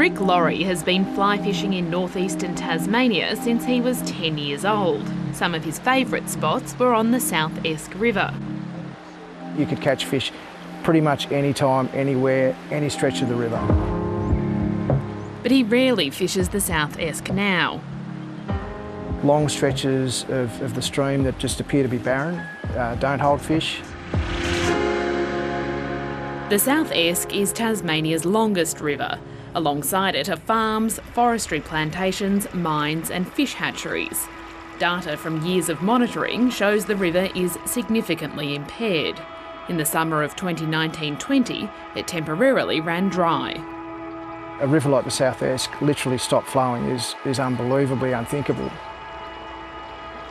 Rick Laurie has been fly fishing in northeastern Tasmania since he was 10 years old. Some of his favourite spots were on the South Esk River. You could catch fish pretty much any time, anywhere, any stretch of the river. But he rarely fishes the South Esk now. Long stretches of the stream that just appear to be barren, don't hold fish. The South Esk is Tasmania's longest river. Alongside it are farms, forestry plantations, mines and fish hatcheries. Data from years of monitoring shows the river is significantly impaired. In the summer of 2019-20, it temporarily ran dry. A river like the South Esk literally stopped flowing is unbelievably unthinkable.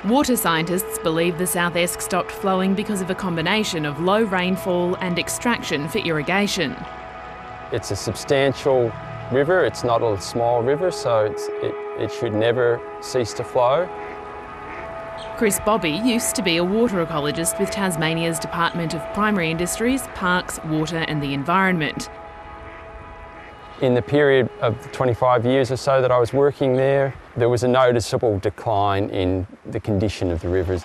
Water scientists believe the South Esk stopped flowing because of a combination of low rainfall and extraction for irrigation. It's a substantial river, it's not a small river, so it should never cease to flow. Chris Bobby used to be a water ecologist with Tasmania's Department of Primary Industries, Parks, Water and the Environment. In the period of 25 years or so that I was working there, there was a noticeable decline in the condition of the rivers.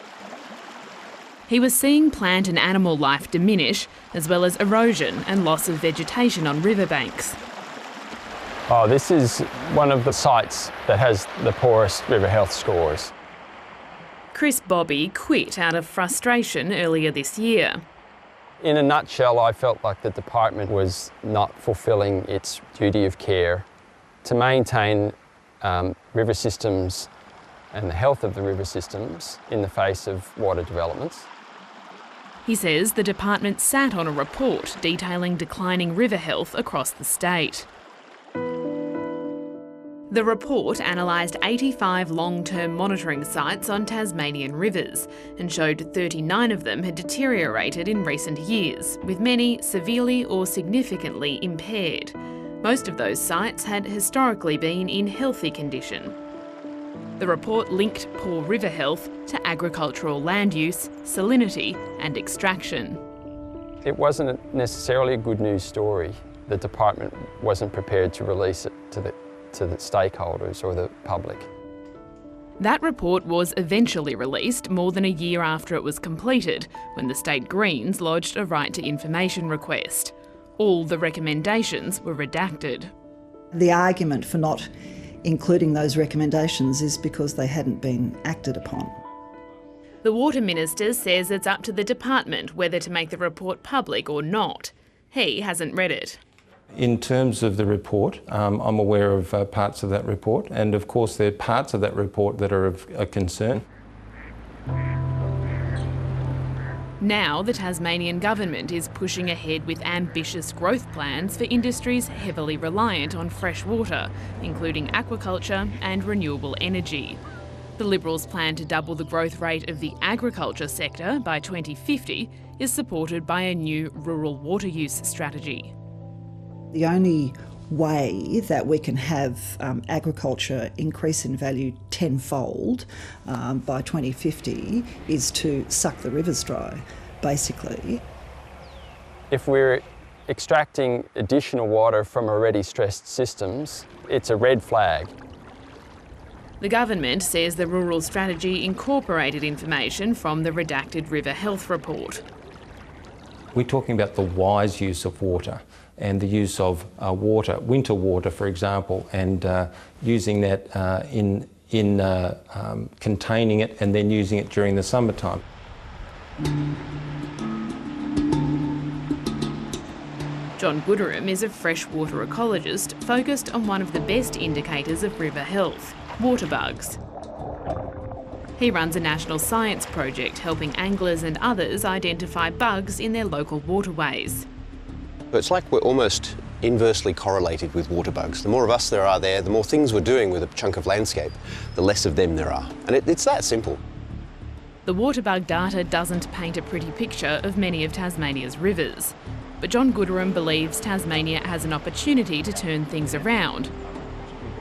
He was seeing plant and animal life diminish, as well as erosion and loss of vegetation on riverbanks. Oh, this is one of the sites that has the poorest river health scores. Chris Bobby quit out of frustration earlier this year. In a nutshell, I felt like the department was not fulfilling its duty of care to maintain river systems and the health of the river systems in the face of water developments. He says the department sat on a report detailing declining river health across the state. The report analysed 85 long-term monitoring sites on Tasmanian rivers and showed 39 of them had deteriorated in recent years, with many severely or significantly impaired. Most of those sites had historically been in healthy condition. The report linked poor river health to agricultural land use, salinity and extraction. It wasn't necessarily a good news story. The department wasn't prepared to release it to the stakeholders or the public. That report was eventually released more than a year after it was completed, when the State Greens lodged a right to information request. All the recommendations were redacted. The argument for not including those recommendations is because they hadn't been acted upon. The Water Minister says it's up to the department whether to make the report public or not. He hasn't read it. In terms of the report, I'm aware of parts of that report, and of course there are parts of that report that are of a concern. Now the Tasmanian government is pushing ahead with ambitious growth plans for industries heavily reliant on fresh water, including aquaculture and renewable energy. The Liberals' plan to double the growth rate of the agriculture sector by 2050 is supported by a new rural water use strategy. The only way that we can have agriculture increase in value tenfold by 2050 is to suck the rivers dry, basically. If we're extracting additional water from already stressed systems, it's a red flag. The government says the rural strategy incorporated information from the redacted River Health Report. We're talking about the wise use of water and the use of water, winter water for example, and using that in containing it and then using it during the summertime. John Gooderham is a freshwater ecologist focused on one of the best indicators of river health, water bugs. He runs a national science project helping anglers and others identify bugs in their local waterways. It's like we're almost inversely correlated with water bugs. The more of us there are there, the more things we're doing with a chunk of landscape, the less of them there are. And it's that simple. The water bug data doesn't paint a pretty picture of many of Tasmania's rivers. But John Gooderham believes Tasmania has an opportunity to turn things around.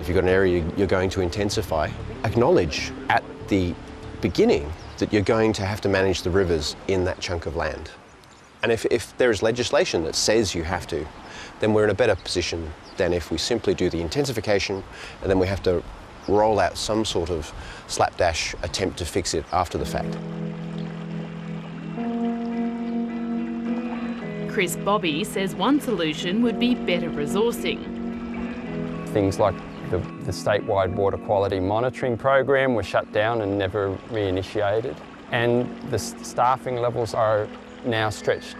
If you've got an area you're going to intensify, acknowledge at the beginning that you're going to have to manage the rivers in that chunk of land. And if there is legislation that says you have to, then we're in a better position than if we simply do the intensification and then we have to roll out some sort of slapdash attempt to fix it after the fact. Chris Bobby says one solution would be better resourcing. Things like the statewide water quality monitoring program was shut down and never reinitiated. And the staffing levels are now stretched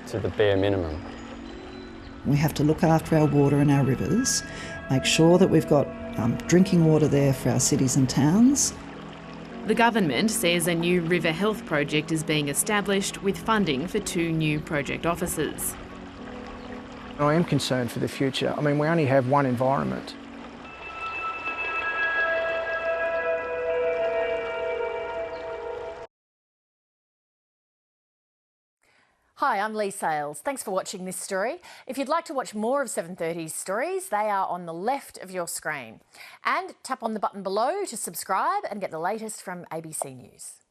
to the bare minimum. We have to look after our water and our rivers, make sure that we've got drinking water there for our cities and towns. The government says a new river health project is being established with funding for 2 new project officers. I am concerned for the future. I mean, we only have one environment. Hi, I'm Lee Sales. Thanks for watching this story. If you'd like to watch more of 730's stories, they are on the left of your screen. And tap on the button below to subscribe and get the latest from ABC News.